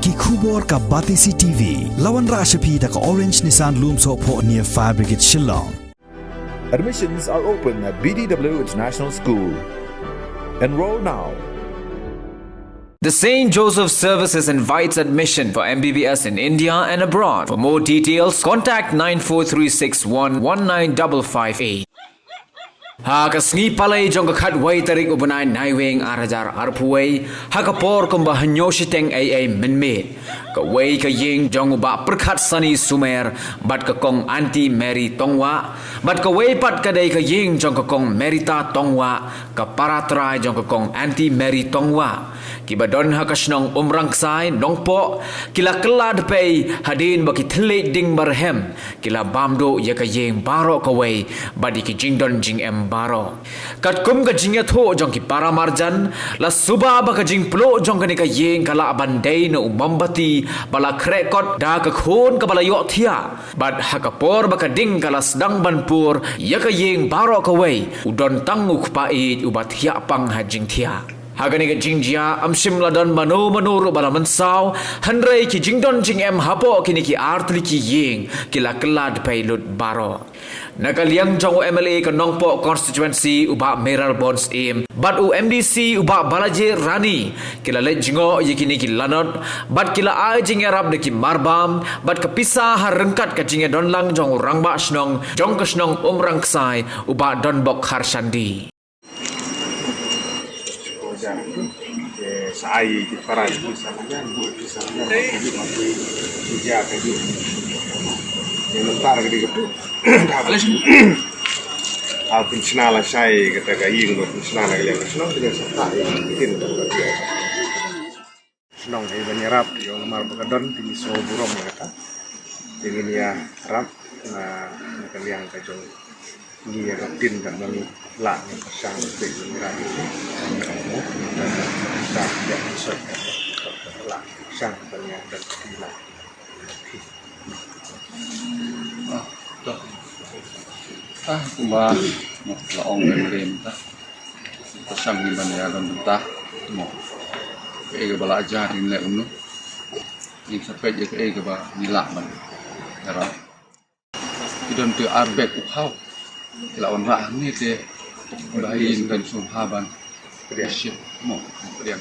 ki khubor ka Batisi TV lawan rashapi da ka Orange Nissan Lumso po near Fire Brigade Shillong. Admissions are open at BDW International School. Enroll now. The St. Joseph Services invites admission for MBBS in India and abroad. For more details, contact 94361 Kasngi palay jong kakatway tarik ubanay naiwing arajar arpuway hakapor kumba hanyositeng ay minmit kaway kaying jong uba perkat sani sumer bat kakong anti Mary tongwa bat kaway pat kaday kaying jong kakong Merita tongwa kaparatray jong kakong anti Mary tongwa kibadon hakasnong Umrangksai nongpo kila Kylla Dpei hadin baki Tylli ding barhem kila bamdo ya kaying baro kaway badi ki jingdon jing baro kat kum ka jingya tho jong ki para marjan la suba ba ka jing plo jong ka ni ka yeng kala bandai no umambati bala krekot da ka khon ka bala yo thia bad hakapor ba ka ding kala sedang banpur ya ka yeng baro ka wei udon tangu khpai ubat hia pang ha jing thia Hagani ka Jingïarap amsim ladan mano ro bala mansau handrai ki jingdon jing hapo kini ki artli ki Ïing kila Kylla Dpei lut baro nakaliang jong MLA ka nongpo constituency uba Meral Bonds bat MDC uba Balaji Rani kila le jingo yikini ki lanot bat kila ai Jingïarap de ki marbam bat kapisa harengkat ka jingya donlang jong rangba snong jong ka snong Umrangksai uba donbok harsandi Sai di para di sana bu di sana kerja kerja yang letar gede gitu aku senala sai kata Ïing lo senala yang senang dengan serta ini senang Jingïarap yang lemar pegadon di Soburong kata dengan ya Arab nah kalian kajong Jingïarap din kan bang la yang pasang di Jingïarap itu dan kita tidak bisa la sang banyak dan Kylla kumba laong pemerintah pasang di banyaran mentah mo ke bala ajar ni le unu ni sampai je ke ba nilak man era idon tu arbek ukhau lawan ra ni te bayin dan sumhaban dia mo dia